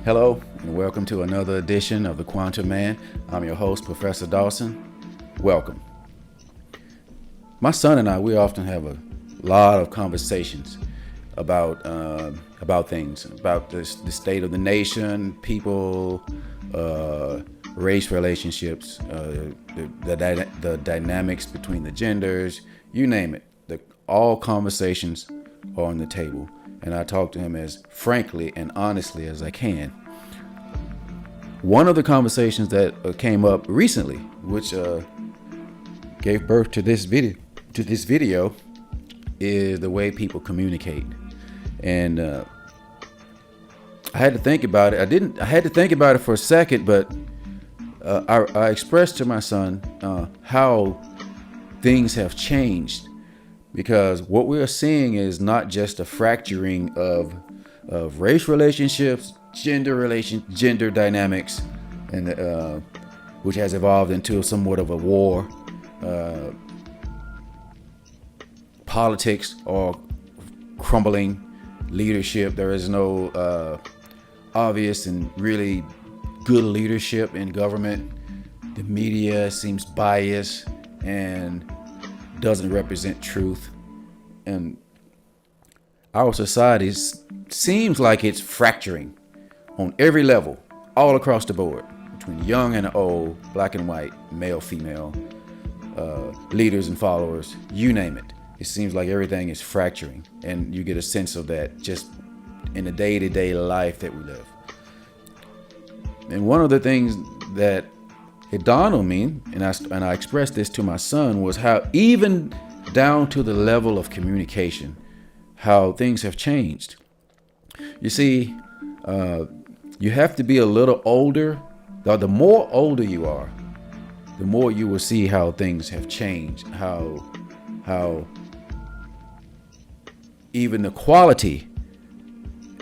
Hello, and welcome to another edition of The Quantum Man. I'm your host, Professor Dawson. Welcome. My son and I, we often have a lot of conversations about things, about the state of the nation, people, race relationships, the dynamics between the genders, you name it. All conversations are on the table, and I talk to him as frankly and honestly as I can. One of the conversations that came up recently, which gave birth to this video, is the way people communicate. And I had to think about it. I had to think about it for a second, but I expressed to my son how things have changed. Because what we're seeing is not just a fracturing of race relationships, gender dynamics, and which has evolved into somewhat of a war. Politics or crumbling leadership. There is no obvious and really good leadership in government. The media seems biased and doesn't represent truth, and our society seems like it's fracturing on every level, all across the board, between young and old, black and white, male, female, leaders and followers, you name it. It seems like everything is fracturing, and you get a sense of that just in the day-to-day life that we live. And one of the things that it dawned on me, and I expressed this to my son, was how even down to the level of communication, how things have changed. You see, you have to be a little older. The more older you are, the more you will see how things have changed, how even the quality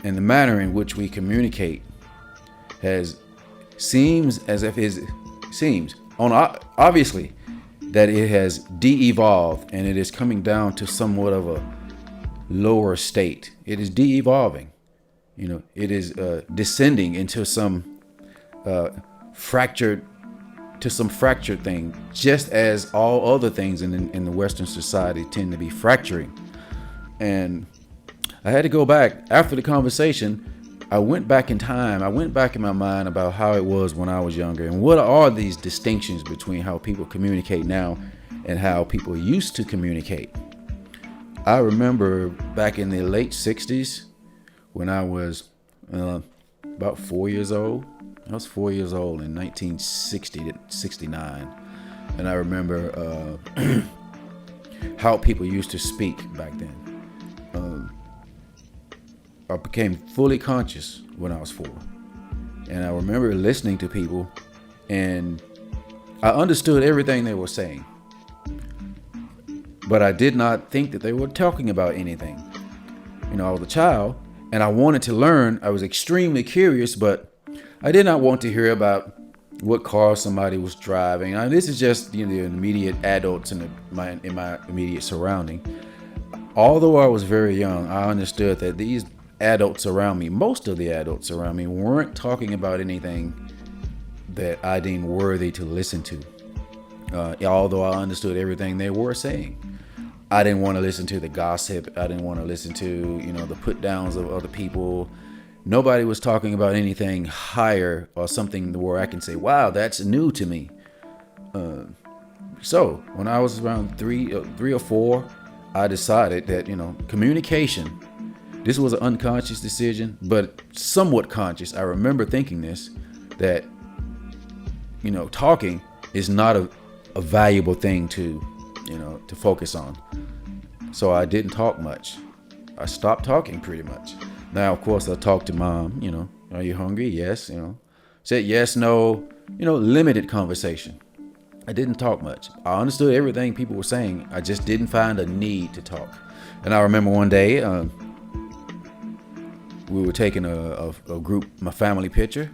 and the manner in which we communicate seems obviously that it has de-evolved, and it is coming down to somewhat of a lower state. It is de-evolving. It is descending into some fractured thing, just as all other things in the Western society tend to be fracturing. And I had to go back after the conversation. I went back in time. I went back in my mind about how it was when I was younger, and what are these distinctions between how people communicate now and how people used to communicate. I remember back in the late 60s when I was about 4 years old. I was 4 years old in 1960 to 69. And I remember how people used to speak back then. I became fully conscious when I was 4. And I remember listening to people, and I understood everything they were saying. But I did not think that they were talking about anything. I was a child, and I wanted to learn. I was extremely curious, but I did not want to hear about what car somebody was driving. This is just the immediate adults in my immediate surrounding. Although I was very young, I understood that these adults around me, most of the adults around me, weren't talking about anything that I deemed worthy to listen to. Although I understood everything they were saying, I didn't want to listen to the gossip. I didn't want to listen to the put downs of other people. Nobody was talking about anything higher or something where I can say, wow, that's new to me. So when I was around three or four, I decided that communication. This was an unconscious decision, but somewhat conscious. I remember thinking this, that talking is not a valuable thing to focus on. So I didn't talk much. I stopped talking pretty much. Now, of course, I talked to mom. Are you hungry? Yes. Said yes, no. Limited conversation. I didn't talk much. I understood everything people were saying. I just didn't find a need to talk. And I remember one day, we were taking a my family picture,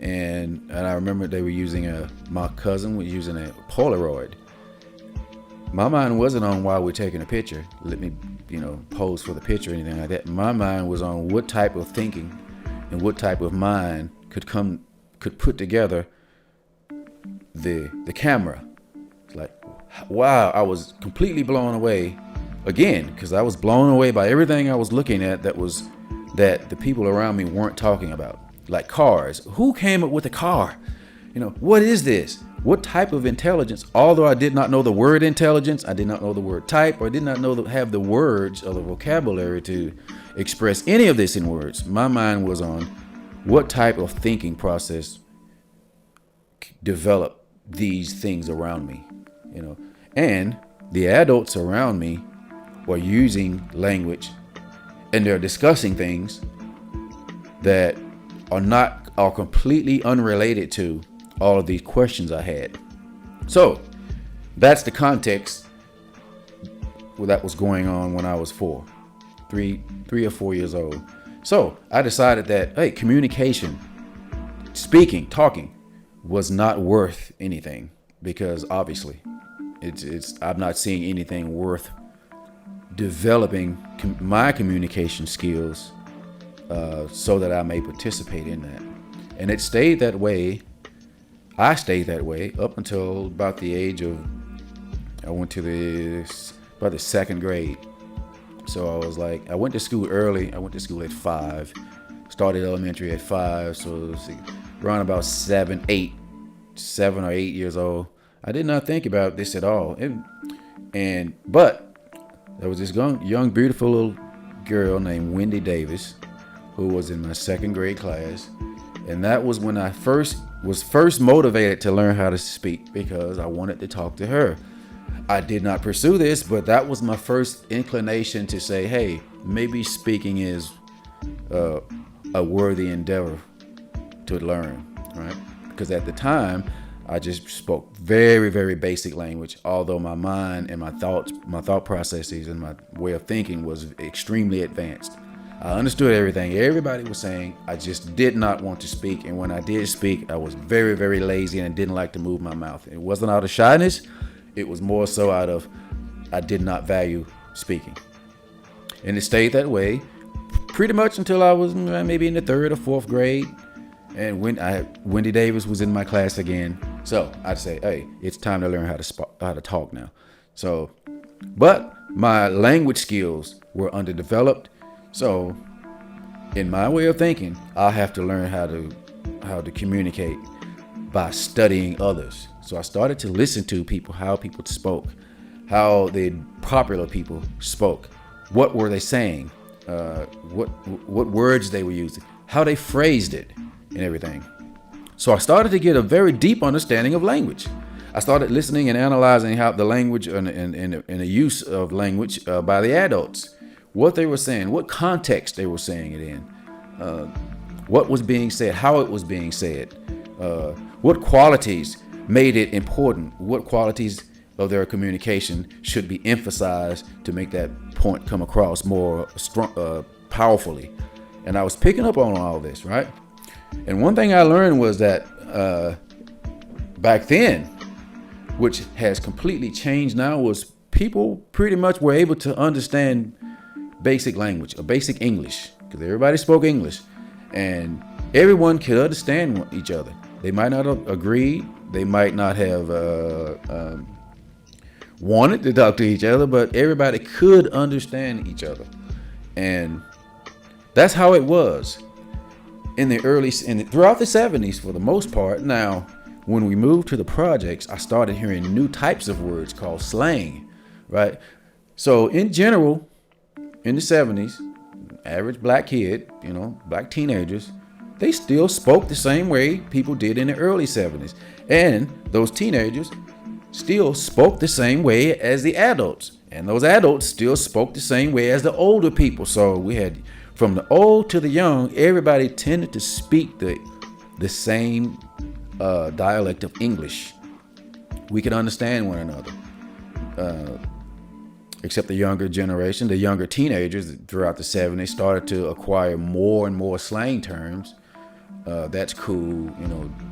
and I remember they were using my cousin was using a Polaroid. My mind wasn't on while we're taking a picture, let me, pose for the picture or anything like that. My mind was on what type of thinking and what type of mind could put together the camera. It's like, wow, I was completely blown away again, because I was blown away by everything I was looking at that the people around me weren't talking about. Like cars. Who came up with a car? What is this? What type of intelligence? Although I did not know the word intelligence, I did not know the word type, or I did not have the words or the vocabulary to express any of this in words. My mind was on what type of thinking process developed these things around me, and the adults around me were using language, and they're discussing things that are completely unrelated to all of these questions I had. So that's the context that was going on when I was three or 4 years old. So I decided that, hey, communication, speaking, talking was not worth anything, because obviously I'm not seeing anything worth developing my communication skills so that I may participate in that. And it stayed that way. I stayed that way up until about the age of, I went to about the second grade. So I went to school early. I went to school at 5, started elementary at 5. So around about 7 or 8 years old. I did not think about this at all. But there was this young, beautiful little girl named Wendy Davis, who was in my second grade class. And that was when I was first motivated to learn how to speak, because I wanted to talk to her. I did not pursue this, but that was my first inclination to say, hey, maybe speaking is a worthy endeavor to learn, right? Because at the time, I just spoke very, very basic language, although my mind and my thought processes and my way of thinking was extremely advanced. I understood everything everybody was saying. I just did not want to speak. And when I did speak, I was very, very lazy and didn't like to move my mouth. It wasn't out of shyness. It was more so out of, I did not value speaking. And it stayed that way pretty much until I was maybe in the 3rd or 4th grade. And when Wendy Davis was in my class again. So I'd say, hey, it's time to learn how to talk now. So, but my language skills were underdeveloped. So in my way of thinking, I'll have to learn how to communicate by studying others. So I started to listen to people, how people spoke, how the popular people spoke. What were they saying? What words they were using, how they phrased it, and everything. So I started to get a very deep understanding of language. I started listening and analyzing how the language and the use of language by the adults, what they were saying, what context they were saying it in, what was being said, how it was being said, what qualities made it important, what qualities of their communication should be emphasized to make that point come across more powerfully. And I was picking up on all this, right? And one thing I learned was that back then, which has completely changed now, was people pretty much were able to understand basic language or basic English, because everybody spoke English and everyone could understand each other. They might not have agreed. They might not have wanted to talk to each other, but everybody could understand each other. And that's how it was throughout the 70s for the most part. Now, when we moved to the projects, I started hearing new types of words called slang, right? So in general, in the 70s, average black kid, black teenagers, they still spoke the same way people did in the early 70s. And those teenagers still spoke the same way as the adults. And those adults still spoke the same way as the older people. So we had, from the old to the young, everybody tended to speak the same dialect of English. We could understand one another. Except the younger generation, the younger teenagers throughout the 70s started to acquire more and more slang terms. That's cool,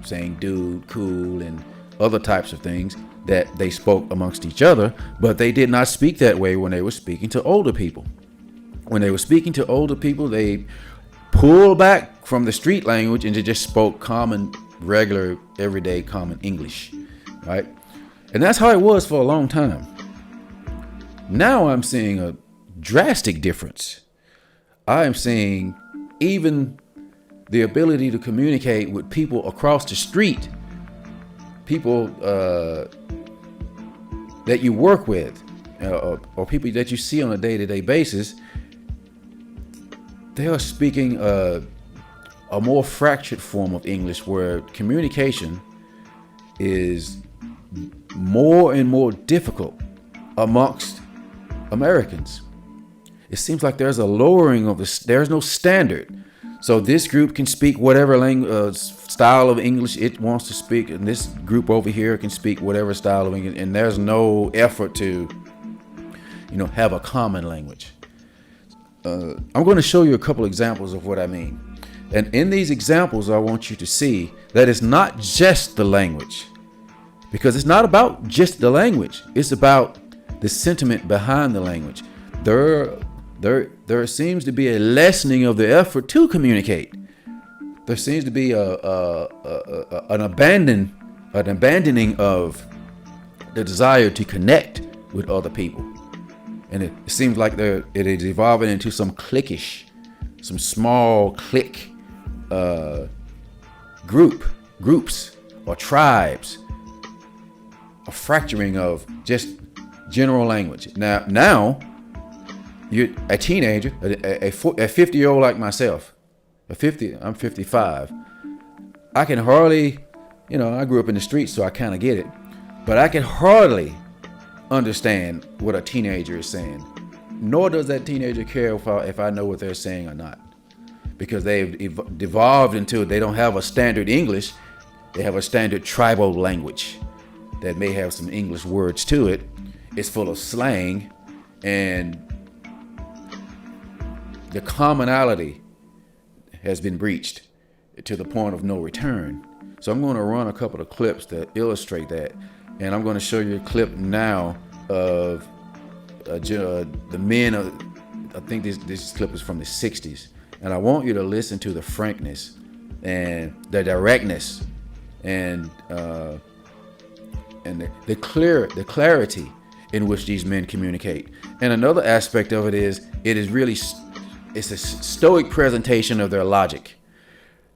saying dude, cool, and other types of things that they spoke amongst each other, but they did not speak that way when they were speaking to older people. When they were speaking to older people, they pulled back from the street language and just spoke common, regular, everyday common English, right? And that's how it was for a long time. Now I'm seeing a drastic difference. I am seeing even the ability to communicate with people across the street, people that you work with, or people that you see on a day-to-day basis. They are speaking a more fractured form of English where communication is more and more difficult amongst Americans. It seems like there's a lowering of there's no standard. So this group can speak whatever language, style of English it wants to speak, and this group over here can speak whatever style of English, and there's no effort to, have a common language. I'm going to show you a couple examples of what I mean. And in these examples, I want you to see that it's not just the language, because it's not about just the language. It's about the sentiment behind the language. There seems to be a lessening of the effort to communicate. There seems to be an abandoning of the desire to connect with other people. And it seems like it is evolving into some small clique groups or tribes, a fracturing of just general language. Now you're a teenager, a 50-year-old like myself. I'm 55. I can hardly, I grew up in the streets, so I kind of get it. But I can hardly understand what a teenager is saying. Nor does that teenager care if I know what they're saying or not. Because they've devolved into, they don't have a standard English. They have a standard tribal language that may have some English words to it. It's full of slang, and the commonality has been breached to the point of no return. So I'm going to run a couple of clips that illustrate that. And I'm going to show you a clip now of the men. I think this clip is from the 60s. And I want you to listen to the frankness and the directness and the clarity in which these men communicate. And another aspect of it is it's a stoic presentation of their logic.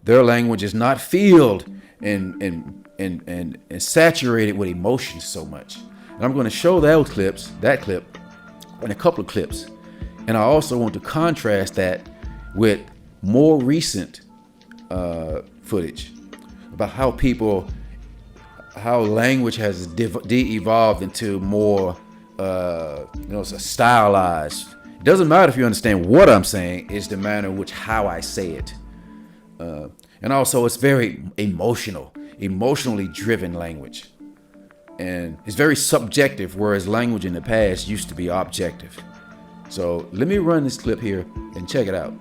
Their language is not filled and saturated with emotions so much. And I'm going to show that clip, and a couple of clips. And I also want to contrast that with more recent footage about how language has de-evolved into more, stylized. It doesn't matter if you understand what I'm saying, it's the manner in which how I say it. And also it's very emotionally driven language. And it's very subjective, whereas language in the past used to be objective. So let me run this clip here and check it out.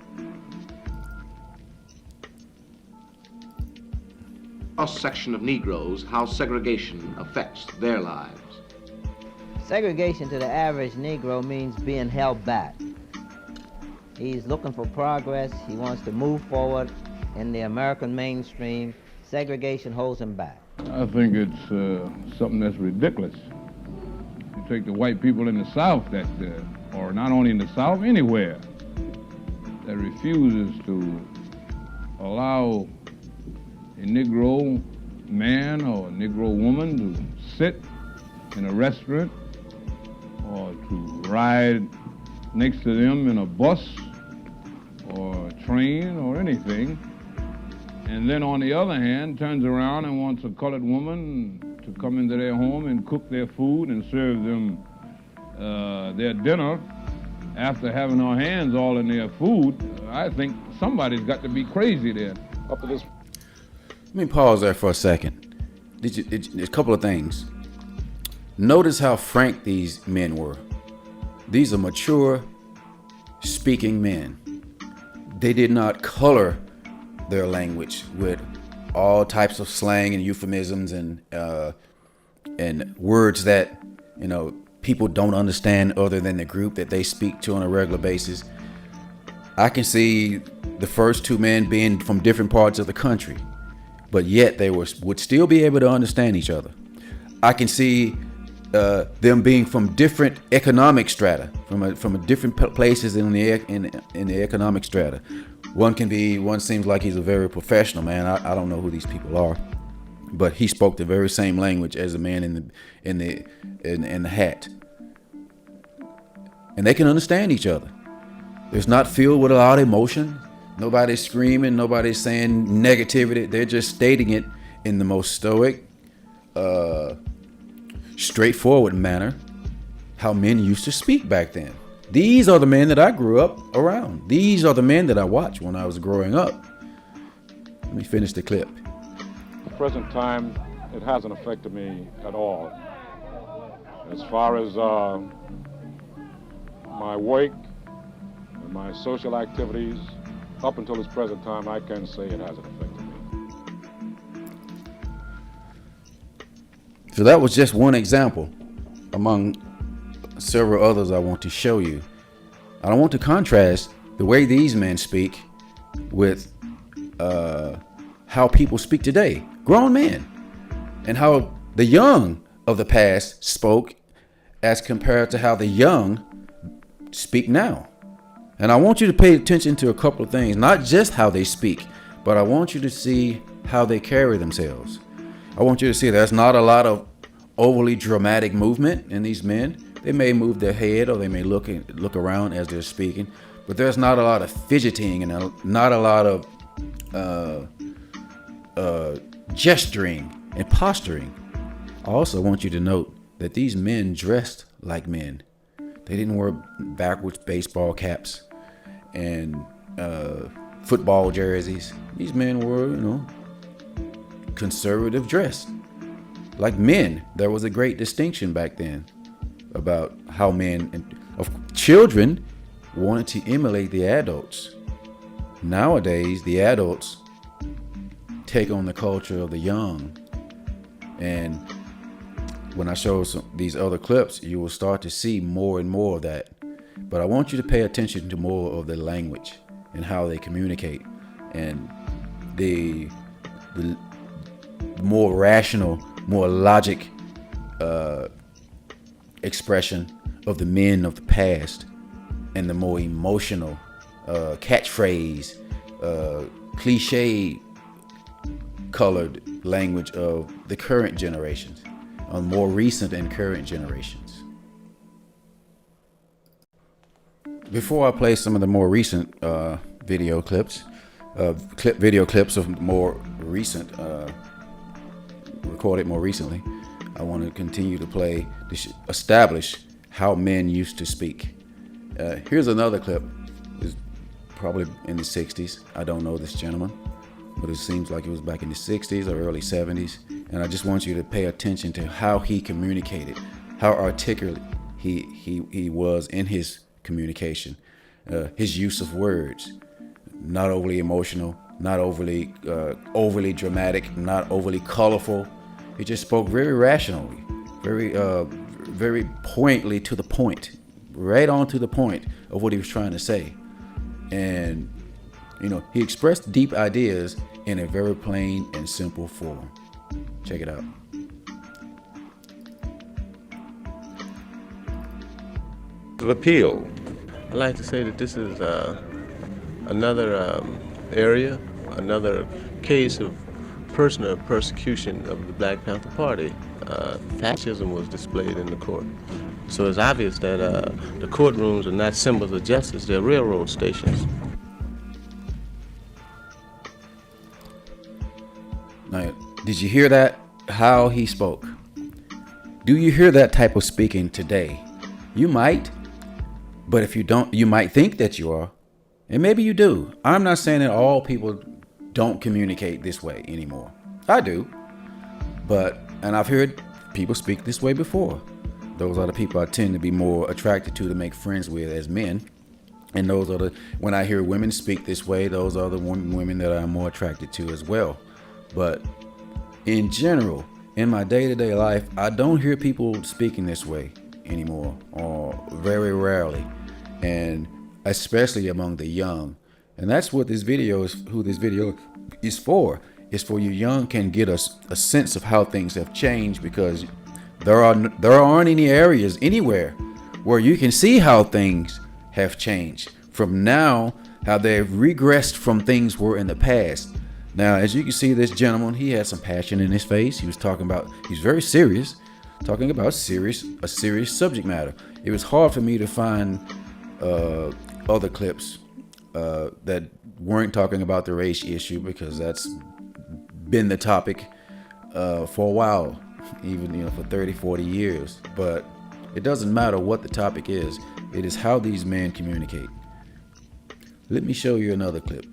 Cross-section of Negroes, how segregation affects their lives. Segregation to the average Negro means being held back. He's looking for progress. He wants to move forward in the American mainstream. Segregation holds him back. I think it's something that's ridiculous. You take the white people in the South or not only in the South, anywhere, that refuses to allow a Negro man or a Negro woman to sit in a restaurant or to ride next to them in a bus or a train or anything, and then on the other hand turns around and wants a colored woman to come into their home and cook their food and serve them their dinner after having our hands all in their food. I think somebody's got to be crazy there. Up to this. Let me pause there for a second. A couple of things. Notice how frank these men were. These are mature, speaking men. They did not color their language with all types of slang and euphemisms and words that people don't understand other than the group that they speak to on a regular basis. I can see the first two men being from different parts of the country, but yet they would still be able to understand each other. I can see them being from different economic strata, from different places in the economic strata. One seems like he's a very professional man. I don't know who these people are, but he spoke the very same language as the man in the hat, and they can understand each other. It's not filled with a lot of emotion. Nobody's screaming. Nobody's saying negativity. They're just stating it in the most stoic, straightforward manner, how men used to speak back then. These are the men that I grew up around. These are the men that I watched when I was growing up. Let me finish the clip. At the present time, it hasn't affected me at all. As far as my work and my social activities, up until this present time, I can say it hasn't affected me. So that was just one example among several others I want to show you. I don't want to contrast the way these men speak with how people speak today, grown men, and how the young of the past spoke as compared to how the young speak now. And I want you to pay attention to a couple of things, not just how they speak, but I want you to see how they carry themselves. I want you to see there's not a lot of overly dramatic movement in these men. They may move their head or they may look around as they're speaking, but there's not a lot of fidgeting and not a lot of gesturing and posturing. I also want you to note that these men dressed like men. They didn't wear backwards baseball caps and football jerseys. These men were, conservative dressed. Like men. There was a great distinction back then about how men and children wanted to emulate the adults. Nowadays, the adults take on the culture of the young. And when I show these other clips, you will start to see more and more of that. But I want you to pay attention to more of the language and how they communicate, and the more rational, more logic expression of the men of the past, and the more emotional catchphrase, cliche colored language of the current generations, on more recent and current generations. Before I play some of the more recent video clips of more recent, recorded more recently, I want to continue to play to establish how men used to speak. Here's another clip. It's probably in the 60s. I don't know this gentleman, but it seems like it was back in the 60s or early 70s. And I just want you to pay attention to how he communicated, how articulate he was in his communication, his use of words, not overly emotional, not overly dramatic, not overly colorful. He just spoke very rationally, very pointedly to the point, right on to the point of what he was trying to say. And he expressed deep ideas in a very plain and simple form. Check it out. The appeal. I'd like to say that this is another area, another case of personal persecution of the Black Panther Party. Fascism was displayed in the court. So it's obvious that the courtrooms are not symbols of justice, they're railroad stations. Now, did you hear that? How he spoke? Do you hear that type of speaking today? You might, but if you don't, you might think that you are, and maybe you do. I'm not saying that all people don't communicate this way anymore. I do, and I've heard people speak this way before. Those are the people I tend to be more attracted to make friends with as men. And when I hear women speak this way, those are the women that I'm more attracted to as well. But in general, in my day-to-day life, I don't hear people speaking this way anymore, or very rarely. And especially among the young. And that's what this video is, who this video is for. It's for you young can get a sense of how things have changed, because there aren't any areas anywhere where you can see how things have changed from now, how they've regressed from things were in the past. Now, as you can see, this gentleman, he had some passion in his face. He's very serious, talking about a serious subject matter. It was hard for me to find other clips that weren't talking about the race issue, because that's been the topic for a while, even for 30, 40 years. But it doesn't matter what the topic is. It is how these men communicate. Let me show you another clip.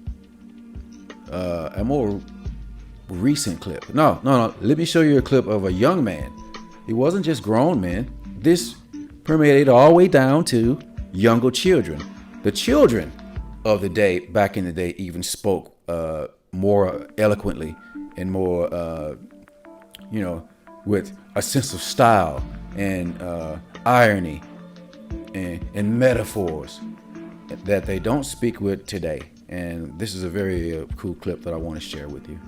A more recent clip. No. Let me show you a clip of a young man. It wasn't just grown men. This permeated all the way down to younger children. The children of the day, back in the day, even spoke more eloquently and more, with a sense of style and irony and metaphors that they don't speak with today. And this is a very cool clip that I want to share with you.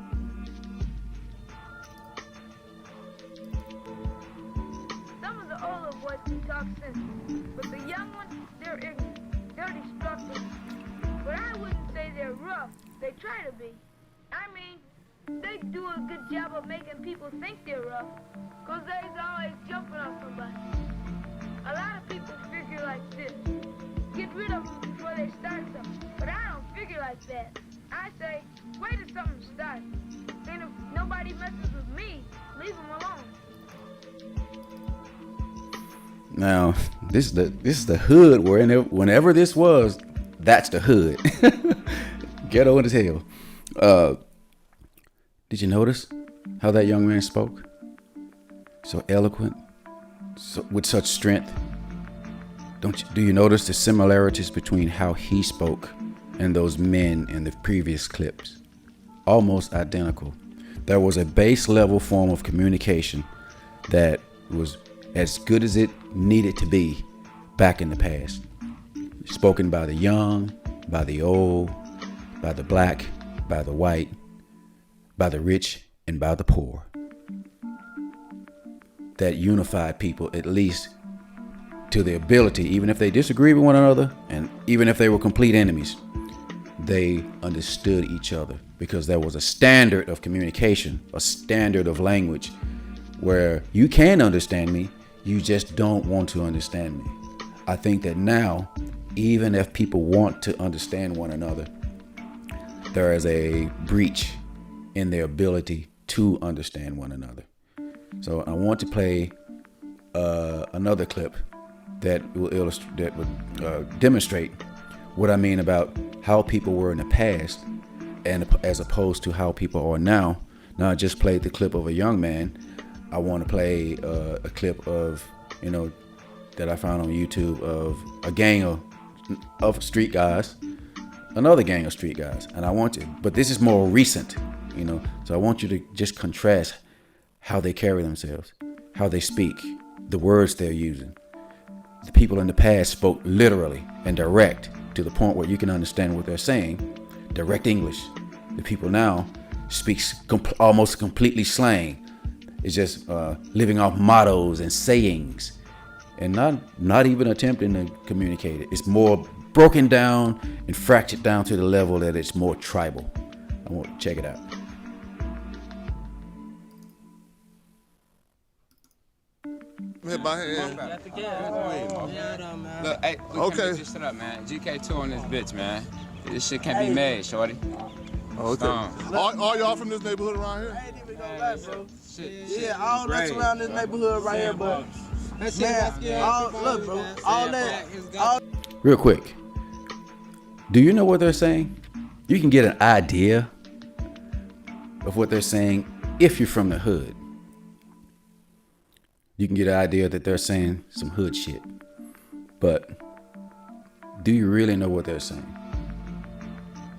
Some of the older boys can talk sense, but the young ones, they're ignorant. They're destructive. But I wouldn't say they're rough. They try to be. I mean, they do a good job of making people think they're rough, because they're always jumping on somebody. A lot of people figure like this. Get rid of them before they start something. But I don't figure like that. I say, wait till something starts. Then if nobody messes with me, leave them alone. Now, this is the hood. Whenever this was, that's the hood. Ghetto as hell. Did you notice how that young man spoke? So eloquent, with such strength. Do you notice the similarities between how he spoke and those men in the previous clips? Almost identical. There was a base level form of communication that was as good as it needed to be back in the past. Spoken by the young, by the old, by the black, by the white, by the rich, and by the poor. That unified people, at least to the ability, even if they disagreed with one another, and even if they were complete enemies, they understood each other, because there was a standard of communication, a standard of language, where you can understand me, you just don't want to understand me. I think that now, even if people want to understand one another, there is a breach in their ability to understand one another. So I want to play another clip that will demonstrate what I mean about how people were in the past, and as opposed to how people are now. Now, I just played the clip of a young man. I want to play a clip of, that I found on YouTube of a gang of street guys, another gang of street guys. And but this is more recent, so I want you to just contrast how they carry themselves, how they speak, the words they're using. The people in the past spoke literally and direct, to the point where you can understand what they're saying, direct English. The people now speaks almost completely slang. It's just living off mottos and sayings, and not even attempting to communicate it. It's more broken down and fractured down to the level that it's more tribal. I want to check it out. Hit my hand. Look, hey, Okay. Just shut up, man. GK2 on this bitch, man. This shit can't be made, shorty. Okay. All y'all from this neighborhood around here? I ain't even gonna lie, bro. Shit, Yeah, all that's around this neighborhood right here, but man, look, bro, all that, Real quick, do you know what they're saying? You can get an idea of what they're saying if you're from the hood. You can get an idea that they're saying some hood shit. But do you really know what they're saying?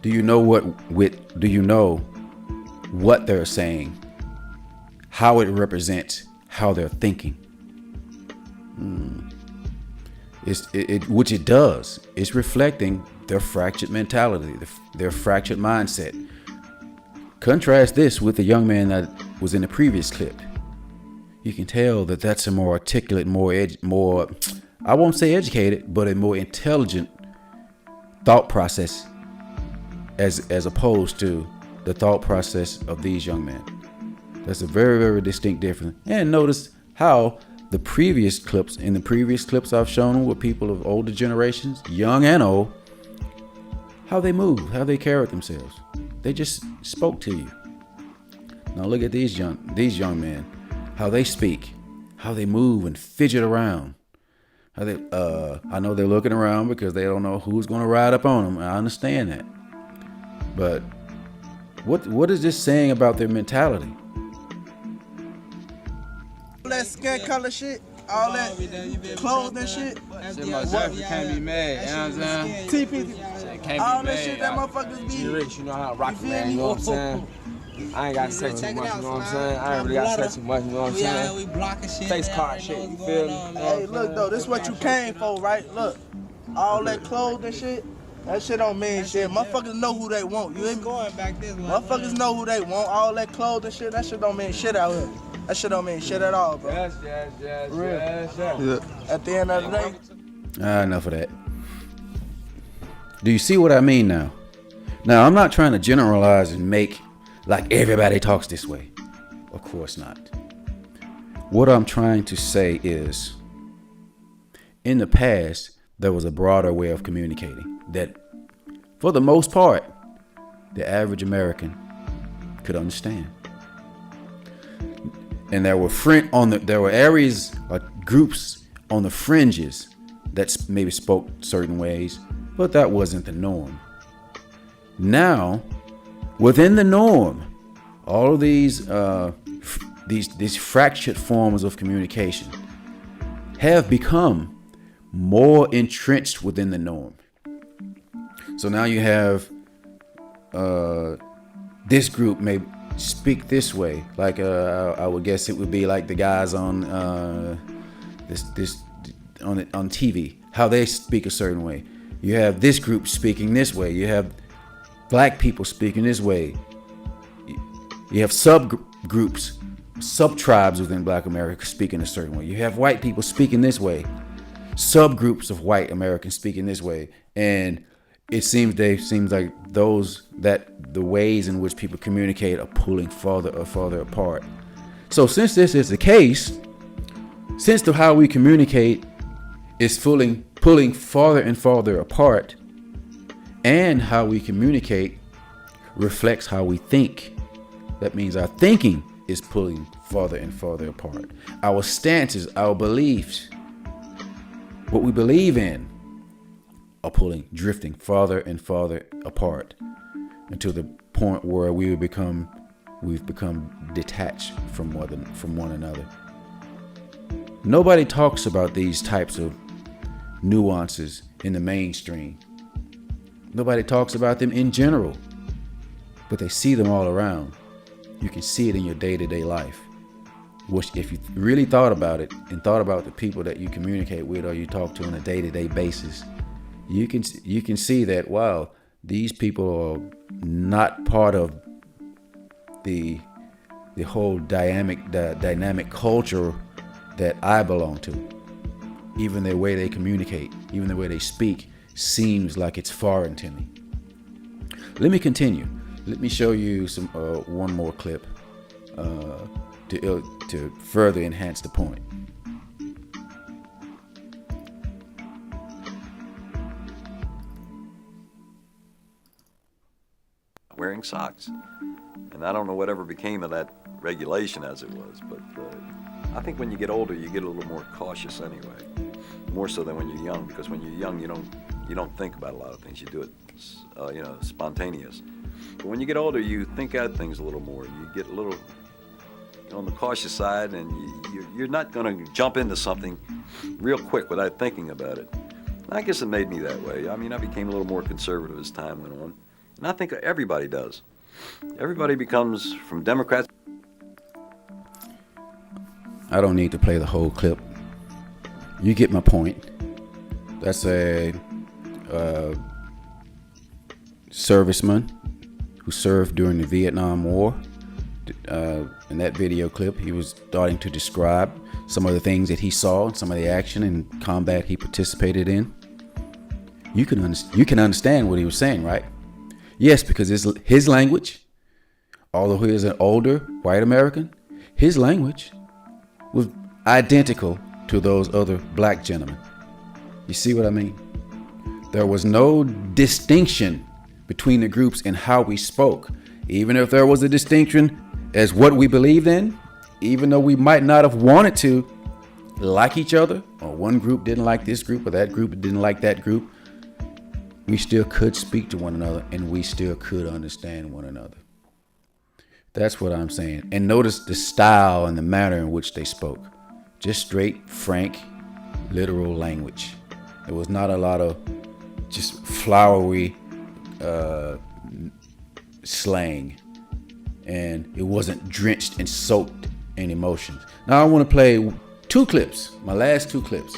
Do you know what they're saying? How it represents how they're thinking? Which it does. It's reflecting their fractured mentality, their fractured mindset. Contrast this with the young man that was in the previous clip. You can tell that that's a more articulate, more I won't say educated, but a more intelligent thought process as opposed to the thought process of these young men. That's a very, very distinct difference. And notice how in the previous clips I've shown with people of older generations, young and old, how they move, how they carry themselves. They just spoke to you. Now look at these young men, how they speak, how they move and fidget around. How they, I know they're looking around because they don't know who's going to ride up on them. I understand that. But what is this saying about their mentality? All that skin color shit, all that clothes and shit. Shit myself, you can't be mad, you know what I'm saying? TP, all that shit that motherfuckers be. You rich, you know how to rock, man, you know what I'm saying? I ain't got to say too much, you know what I'm saying? I ain't really got to say too much, you know what I'm saying? We blocking shit. Face card shit, you feel me? Hey, look though, this is what you came for, right? Look, all that clothes and shit, that shit don't mean shit. Motherfuckers know who they want, you hear me? Motherfuckers know who they want, all that clothes and shit, that shit don't mean shit out here. That shit don't mean shit at all, bro. Yes. Yeah. At the end of the day. Enough of that. Do you see what I mean now? Now, I'm not trying to generalize and make like everybody talks this way. Of course not. What I'm trying to say is, in the past, there was a broader way of communicating that, for the most part, the average American could understand. And there were areas or groups on the fringes that maybe spoke certain ways, but that wasn't the norm. Now, within the norm, all of these fractured forms of communication have become more entrenched within the norm. So now you have this group may speak this way, like I would guess it would be like the guys on on TV, how they speak a certain way. You have this group speaking this way. You have black people speaking this way. You have subgroups, sub-tribes within Black America speaking a certain way. You have white people speaking this way, subgroups of white Americans speaking this way, and it seems like the ways in which people communicate are pulling farther apart. So since this is the case, since how we communicate is pulling farther and farther apart, and how we communicate reflects how we think, that means our thinking is pulling farther and farther apart. Our stances, our beliefs, what we believe in, are drifting farther and farther apart until the point where we've become detached from one another. Nobody talks about these types of nuances in the mainstream. Nobody talks about them in general, but they see them all around. You can see it in your day-to-day life, which if you really thought about it and thought about the people that you communicate with or you talk to on a day-to-day basis, you can see that, wow, these people are not part of the whole dynamic culture that I belong to. Even the way they communicate, even the way they speak seems like it's foreign to me. Let me continue. Let me show you some one more clip to further enhance the point. Wearing socks. And I don't know whatever became of that regulation as it was, but I think when you get older, you get a little more cautious anyway, more so than when you're young, because when you're young, you don't think about a lot of things. You do it, spontaneous. But when you get older, you think out things a little more. You get a little on the cautious side, and you're not going to jump into something real quick without thinking about it. And I guess it made me that way. I mean, I became a little more conservative as time went on. And I think everybody does. Everybody becomes, from Democrats. I don't need to play the whole clip. You get my point. That's a serviceman who served during the Vietnam War. In that video clip, he was starting to describe some of the things that he saw, some of the action and combat he participated in. You can understand what he was saying, right? Yes, because his language, although he is an older white American, his language was identical to those other black gentlemen. You see what I mean? There was no distinction between the groups in how we spoke. Even if there was a distinction as what we believed in, even though we might not have wanted to like each other, or one group didn't like this group, or that group didn't like that group, we still could speak to one another, and we still could understand one another. That's what I'm saying. And notice the style and the manner in which they spoke. Just straight, frank, literal language. There was not a lot of just flowery slang. And it wasn't drenched and soaked in emotions. Now I want to play two clips, my last two clips.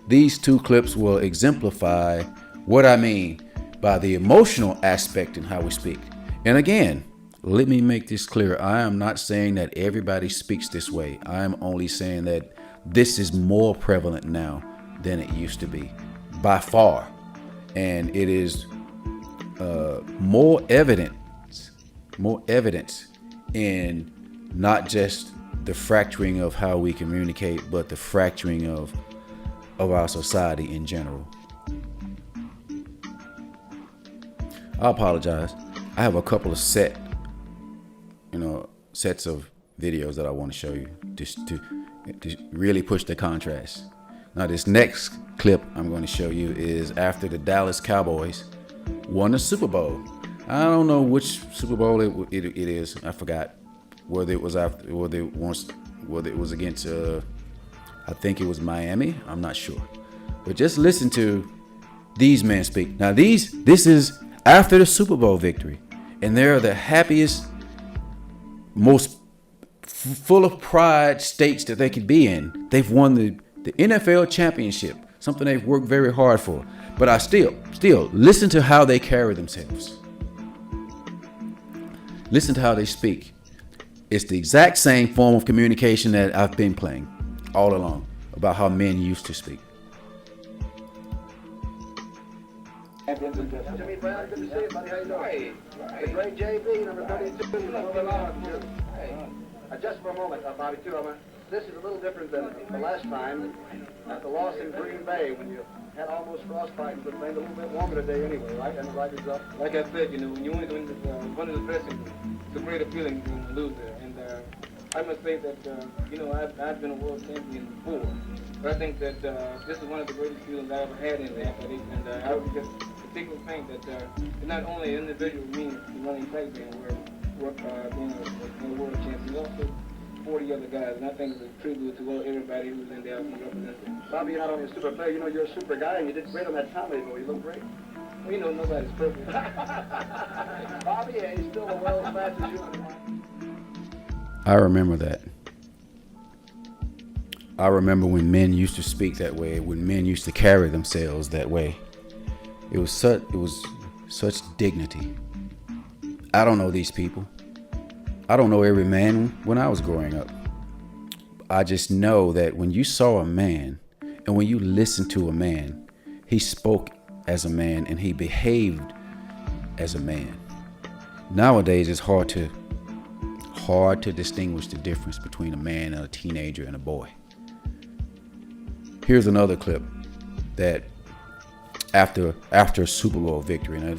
These two clips will exemplify what I mean by the emotional aspect in how we speak. And again, let me make this clear. I am not saying that everybody speaks this way. I am only saying that this is more prevalent now than it used to be, by far. And it is more evidence in not just the fracturing of how we communicate, but the fracturing of our society in general. I apologize. I have a couple of sets of videos that I want to show you just to really push the contrast. Now, this next clip I'm going to show you is after the Dallas Cowboys won the Super Bowl. I don't know which Super Bowl it is. I forgot whether it was against. I think it was Miami. I'm not sure. But just listen to these men speak. Now, this is after the Super Bowl victory, and they're the happiest, most full of pride states that they could be in. They've won the NFL championship, something they've worked very hard for. But I still listen to how they carry themselves. Listen to how they speak. It's the exact same form of communication that I've been playing all along about how men used to speak. Jimmy Brown, good to see you, buddy. How you doing? The great JB, number 32. Hey, just for a moment, Bobby, too. This is a little different than the last time at the loss in Green Bay when you had almost frostbite, but made a little bit warmer today anyway, right? And the light is up. Like I said, when you win one of the dressing rooms, it's a greater feeling when you lose there. And I must say that, I've been a world champion before, but I think that this is one of the greatest feelings I ever had in the athletics. And I would just particularly think that it's not only an individual means running track being a world champion, also 40 other guys, and I think it's a tribute to everybody who's in there representing. Bobby, you're not only a super player, you're a super guy, and you did great on that comedy movie. You look great. Well, nobody's perfect. Bobby, he's still the world's fastest shooter. I remember that. I remember when men used to speak that way, when men used to carry themselves that way. It was such dignity. I don't know these people. I don't know every man when I was growing up. I just know that when you saw a man and when you listened to a man, he spoke as a man and he behaved as a man. Nowadays, it's hard to distinguish the difference between a man and a teenager and a boy. Here's another clip that after a Super Bowl victory. Now,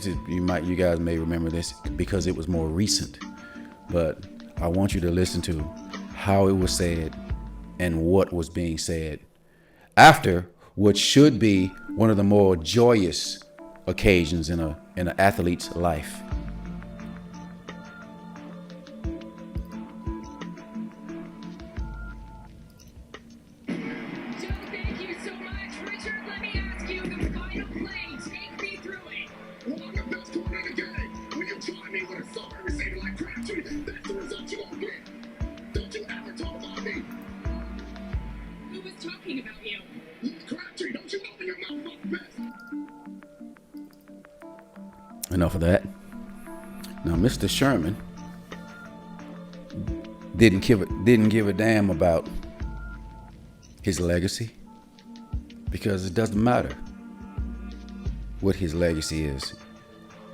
you guys may remember this because it was more recent. But I want you to listen to how it was said and what was being said after what should be one of the more joyous occasions in an athlete's life. Thank you so much, Richard. Let me ask you the final play. Take me through it. Well, I'm the best corner in the game. When you try me with a summer receiver like Crabtree, that's the result you won't get. Don't you ever talk about me. Who was talking about you? Crabtree, don't you open your mouth about best. enough of that. Now, Mr. Sherman didn't give a damn about his legacy, because it doesn't matter what his legacy is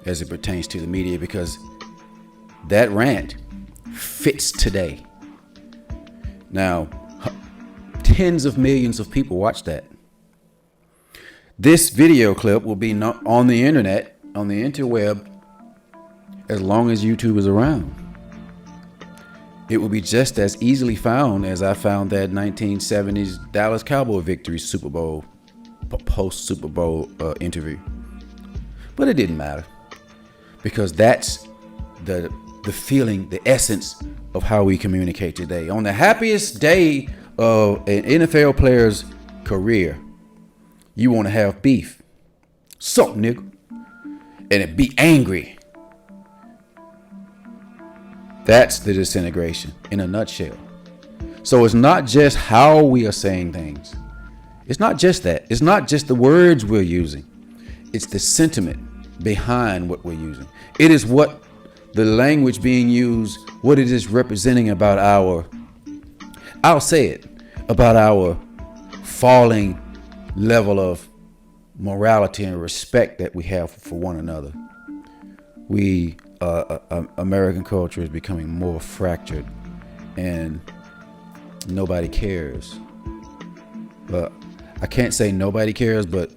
as it pertains to the media, because that rant fits today. Now, tens of millions of people watch that. This video clip will be on the internet, on the interweb, as long as YouTube is around. It will be just as easily found as I found that 1970s Dallas Cowboy victory Super Bowl, post-Super Bowl interview. But it didn't matter, because that's the feeling, the essence of how we communicate today. On the happiest day of an NFL player's career, you want to have beef. So, nigga. And it be angry. That's the disintegration in a nutshell. So it's not just how we are saying things. It's not just that. It's not just the words we're using. It's the sentiment behind what we're using. It is what the language being used, what it is representing about I'll say it, about our falling level of morality and respect that we have for one another. American culture is becoming more fractured, and nobody cares. But I can't say nobody cares, but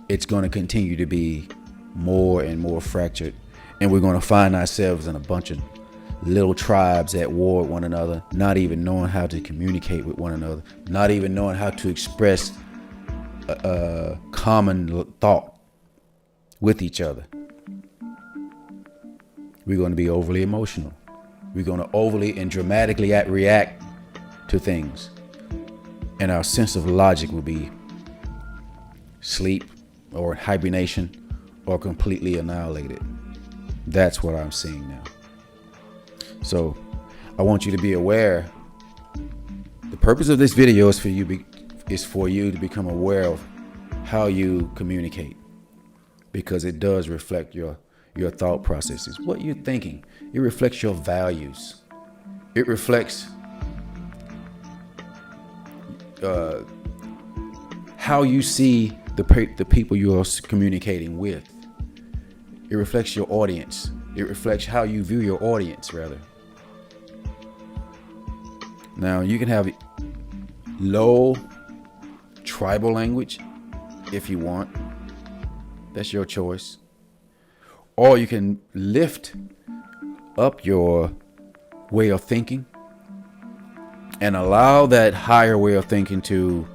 it's going to continue to be more and more fractured, and we're going to find ourselves in a bunch of little tribes at war with one another, not even knowing how to communicate with one another, not even knowing how to express a common thought with each other. We're going to be overly emotional. We're going to overly and dramatically react to things. And our sense of logic will be sleep or hibernation or completely annihilated. That's what I'm seeing now. So I want you to be aware. The purpose of this video is for you to become aware of how you communicate, because it does reflect your thought processes, what you're thinking. It reflects your values. It reflects how you see the people you are communicating with. It reflects your audience. It reflects how you view your audience, rather. Now, you can have low tribal language if you want. That's your choice. Or you can lift up your way of thinking and allow that higher way of thinking to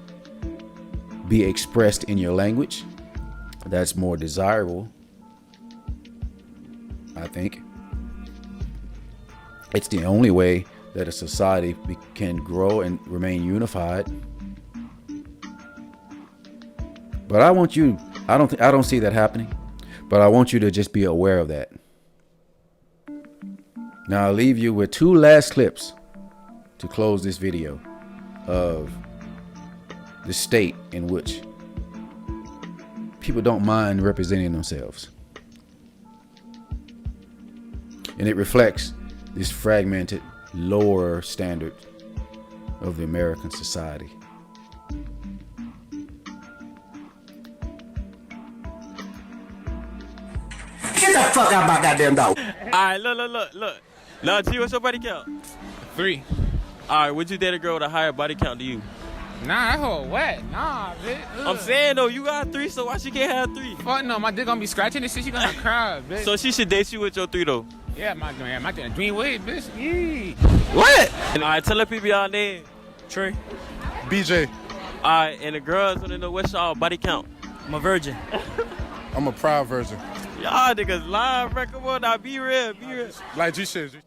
be expressed in your language. That's more desirable, I think. It's the only way that a society can grow and remain unified. But I don't see that happening. But I want you to just be aware of that. Now I'll leave you with two last clips to close this video of the state in which people don't mind representing themselves. And it reflects this fragmented, lower standard of the American society. Get the fuck out my goddamn dog. Alright, look. Now, G, what's your body count? 3. Alright, would you date a girl with a higher body count than you? Nah, that whole wet. Nah, bitch. Ugh. I'm saying, though, you got 3, so why she can't have 3? Fuck no, my dick gonna be scratching this shit. She gonna cry, bitch. So she should date you with your 3, though? Yeah, my dream wave, bitch. Yee. What? Alright, tell the people y'all name. Trey. BJ. Alright, and the girls want to know what's y'all body count. I'm a virgin. I'm a proud virgin. Y'all niggas lying, bro. Come on now, be real. Like G said.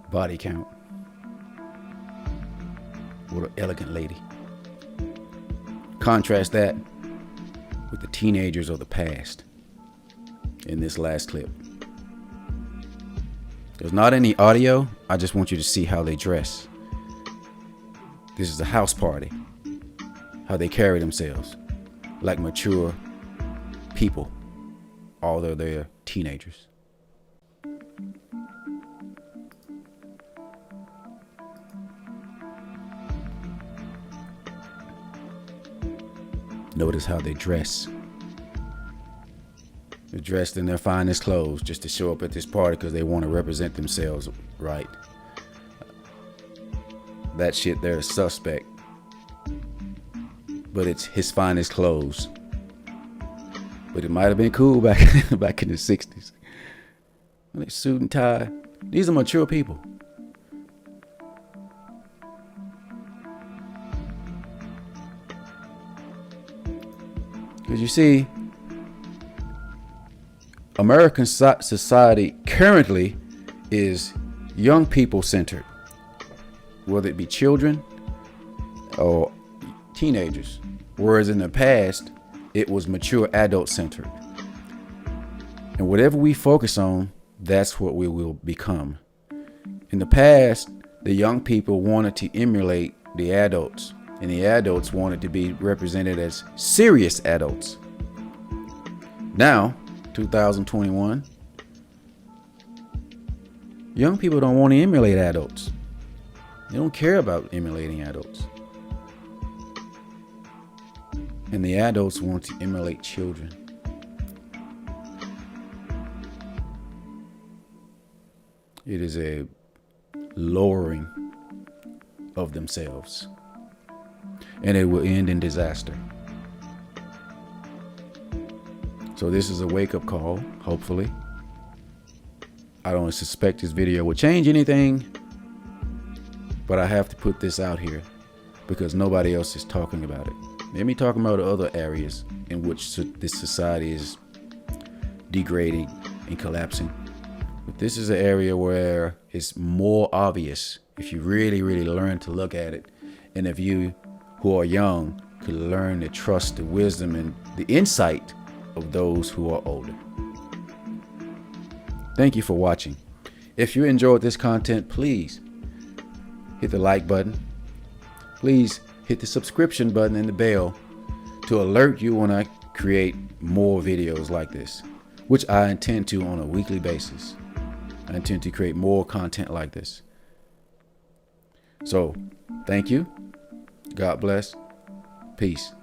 Body count. What an elegant lady. Contrast that with the teenagers of the past in this last clip. There's not any audio. I just want you to see how they dress. This is a house party. How they carry themselves. like mature people, although they're teenagers. Notice how they dress. They're dressed in their finest clothes just to show up at this party because they want to represent themselves right. That shit there is suspect. But it's his finest clothes. But it might have been cool back in the 60s. They suit and tie. These are mature people. Because you see, American society currently is young people centered, whether it be children or teenagers, whereas in the past it was mature adult centered. And whatever we focus on, that's what we will become. In the past, the young people wanted to emulate the adults, and the adults wanted to be represented as serious adults. Now, 2021, young people don't want to emulate adults. They don't care about emulating adults. And the adults want to emulate children. It is a lowering of themselves. And it will end in disaster. So this is a wake-up call, hopefully. I don't suspect this video will change anything, but I have to put this out here because nobody else is talking about it. Let me talk about other areas in which this society is degrading and collapsing. But this is an area where it's more obvious if you really, really learn to look at it. And if you who are young could learn to trust the wisdom and the insight of those who are older. Thank you for watching. If you enjoyed this content, please hit the like button. Please hit the subscription button and the bell to alert you when I create more videos like this, which I intend to on a weekly basis. I intend to create more content like this. So, thank you. God bless. Peace.